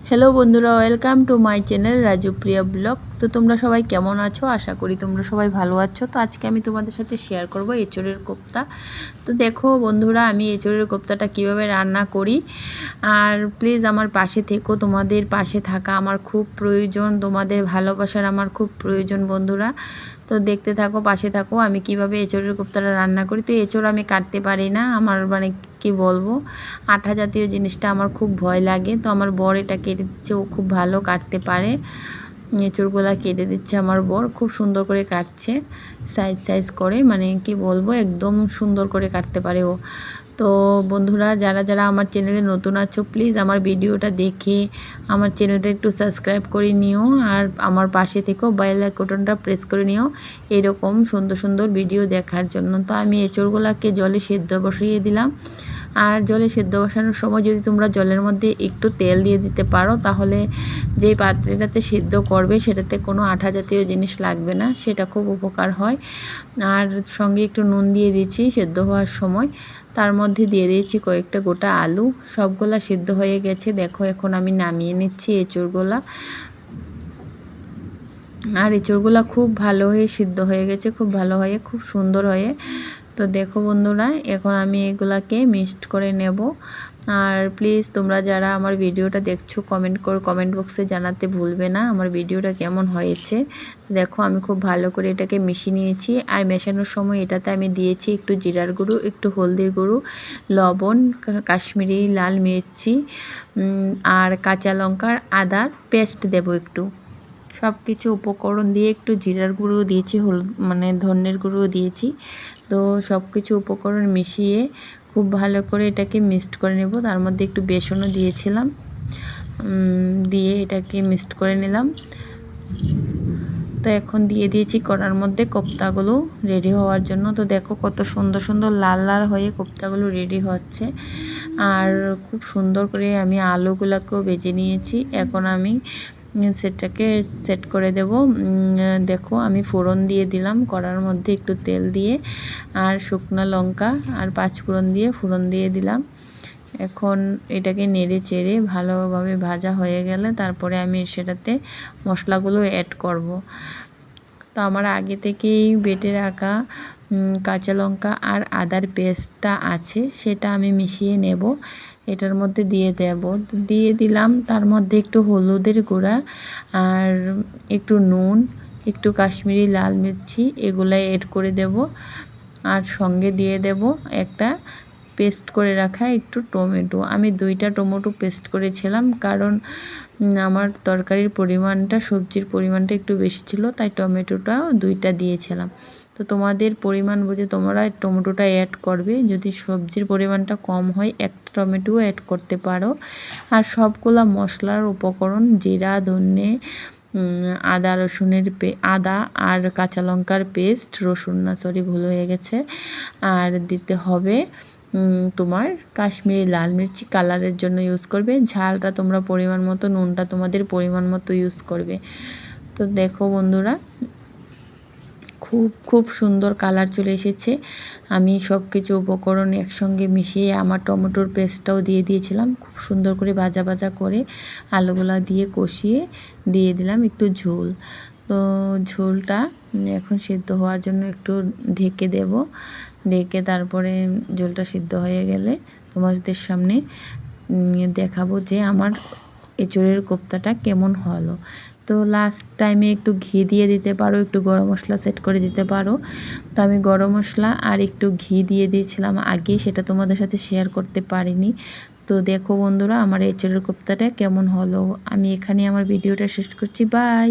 Hello বন্ধুরা, welcome to my channel Rajupriya blog. তো তোমরা সবাই কেমন আছো? আশা করি তোমরা সবাই ভালো আছো। তো আজকে আমি তোমাদের সাথে শেয়ার করব এঁচোড়ের কোপ্তা। তো দেখো বন্ধুরা, আমি এঁচোড়ের কোপ্তাটা কিভাবে রান্না করি। আর প্লিজ আমার পাশে থেকো, তোমাদের পাশে থাকা আমার খুব প্রয়োজন, তোমাদের ভালোবাসার আমার খুব প্রয়োজন বন্ধুরা। তো দেখতে থাকো, পাশে থাকো আমি কিভাবে এঁচোড়ের কোপ্তাটা রান্না করি। তো এঁচোড় আমি কাটতে পারি না, আমার মানে কি বলবো, আঠা জাতীয় জিনিসটা আমার খুব ভয় লাগে। তো আমার বর এটা কেটে দিচ্ছে, ও খুব ভালো কাটতে পারে। এঁচোড়গুলা কেটে দিচ্ছে আমার বর, খুব সুন্দর করে কাটছে, সাইজ সাইজ করে, মানে কি বলবো, একদম সুন্দর করে কাটতে পারে ও। তো বন্ধুরা, যারা যারা আমার চ্যানেলে নতুন আছো, প্লিজ আমার ভিডিওটা দেখে আমার চ্যানেলটা একটু সাবস্ক্রাইব করে নিও, আর আমার পাশে থেকেও বেল আইকনটা প্রেস করে নিও এরকম সুন্দর সুন্দর ভিডিও দেখার জন্য। তো আমি এঁচোড়গুলোকে জলে সেদ্ধ বসিয়ে দিলাম। আর জলে সেদ্ধ বসানোর সময় যদি তোমরা জলের মধ্যে একটু তেল দিয়ে দিতে পারো, তাহলে যেই পাত্রটাতে সেদ্ধ করবে সেটাতে কোনো আঠা জাতীয় জিনিস লাগবে না, সেটা খুব উপকার হয়। আর সঙ্গে একটু নুন দিয়ে দিয়েছি সেদ্ধ হওয়ার সময়। তার মধ্যে দিয়ে দিয়েছি কয়েকটা গোটা আলু, সবগুলা সেদ্ধ হয়ে গেছে। দেখো এখন আমি নামিয়ে নিচ্ছি এঁচোড়গুলা। আর এঁচোড়গুলা খুব ভালো হয়ে সিদ্ধ হয়ে গেছে, খুব ভালো হয়ে, খুব সুন্দর হয়ে। তো দেখো বন্ধুরা, এখন আমি এগুলাকে মিক্সড করে নেব। আর প্লিজ তোমরা যারা আমার ভিডিওটা দেখছো, কমেন্ট বক্সে জানাতে ভুলবে না আমার ভিডিওটা কেমন হয়েছে। দেখো আমি খুব ভালো করে এটাকে মিশিয়ে নিয়েছি। আর মেশানোর সময় এটাতে আমি দিয়েছি একটু জিরার গুঁড়ো, একটু হলদির গুঁড়ো, লবণ, কাশ্মীরি লাল মির্চি, আর কাঁচা লঙ্কার আদার পেস্ট দেব একটু। সব কিছু উপকরণ দিয়ে একটু জিরার গুঁড়ো দিয়েছি, মানে ধনের গুঁড়ো দিয়েছি। তো সব কিছু উপকরণ মিশিয়ে খুব ভালো করে এটাকে মিক্সড করে নেব। তার মধ্যে একটু বেসনও দিয়েছিলাম, দিয়ে এটাকে মিক্সড করে নিলাম। তো এখন দিয়ে দিয়েছি কড়ার মধ্যে কোপ্তাগুলো রেডি হওয়ার জন্য। তো দেখো কত সুন্দর সুন্দর লাল লাল হয়ে কোপ্তাগুলো রেডি হচ্ছে। আর খুব সুন্দর করে আমি আলুগুলোকেও ভেজে নিয়েছি। এখন আমি সেটাকে সেট করে দেব। দেখো আমি ফোড়ন দিয়ে দিলাম কড়ার মধ্যে একটু তেল দিয়ে, আর শুকনো লঙ্কা আর পাঁচফোড়ন দিয়ে ফোড়ন দিয়ে দিলাম। এখন এটাকে নেড়ে চেড়ে ভালোভাবে ভাজা হয়ে গেলে তারপরে আমি সেটাতে মশলাগুলো অ্যাড করব। তো আমার আগে থেকেই বেটে রাখা কাঁচা লঙ্কা আর আদার পেস্টটা আছে, সেটা আমি মিশিয়ে নেব, এটার মধ্যে দিয়ে দিলাম। তার মধ্যে একটু হলুদের গুঁড়া আর একটু নুন, একটু কাশ্মীরি লাল মির্চি, এগুলাই এড করে দেব। আর সঙ্গে দিয়ে দেব একটা পেস্ট করে রাখা একটু টমেটো। আমি 2টা টমেটো পেস্ট করেছিলাম, কারণ আমার তরকারির পরিমাণটা, সবজির পরিমাণটা একটু বেশি ছিল, তাই টমেটোটাও 2টা দিয়েছিলাম। তো তোমাদের পরিমাণ বুঝে তোমরা টমেটোটা অ্যাড করবে। যদি সবজির পরিমাণটা কম হয়, একটা টমেটো অ্যাড করতে পারো। আর সবগুলা মশলার উপকরণ জিরা, ধনে, আদা রসুনের আদা আর কাঁচা লঙ্কার পেস্ট, রসুন না, সরি ভুল হয়ে গেছে। আর দিতে হবে তোমার কাশ্মীরি লাল মির্চি, কালারের জন্য ইউজ করবে। ঝালটা তোমরা পরিমাণ মতো, নুনটা তোমাদের পরিমাণ মতো ইউজ করবে। তো দেখো বন্ধুরা, খুব খুব সুন্দর কালার চলে এসেছে। আমি সব কিছু উপকরণ একসঙ্গে মিশিয়ে আমার টমেটোর পেস্টটাও দিয়ে দিয়েছিলাম, খুব সুন্দর করে ভাজা ভাজা করে আলুগুলা দিয়ে কষিয়ে দিয়ে দিলাম একটু ঝোল। তো ঝোলটা এখন সিদ্ধ হওয়ার জন্য একটু ঢেকে দেব। ঢেকে তারপরে ঝোলটা সিদ্ধ হয়ে গেলে তোমাদের সামনে দেখাবো যে আমার এঁচোড়ের কোপ্তাটা কেমন হলো। তো লাস্ট টাইমে একটু ঘি দিয়ে দিতে পারো, একটু গরম মশলা সেট করে দিতে পারো। তো আমি গরম মশলা আর একটু ঘি দিয়ে দিয়েছিলাম আগে, সেটা তোমাদের সাথে শেয়ার করতে পারিনি। তো দেখো বন্ধুরা, আমার এঁচোড়ের কোপ্তাটা কেমন হলো। আমি এখানে আমার ভিডিওটা শেষ করছি, বাই।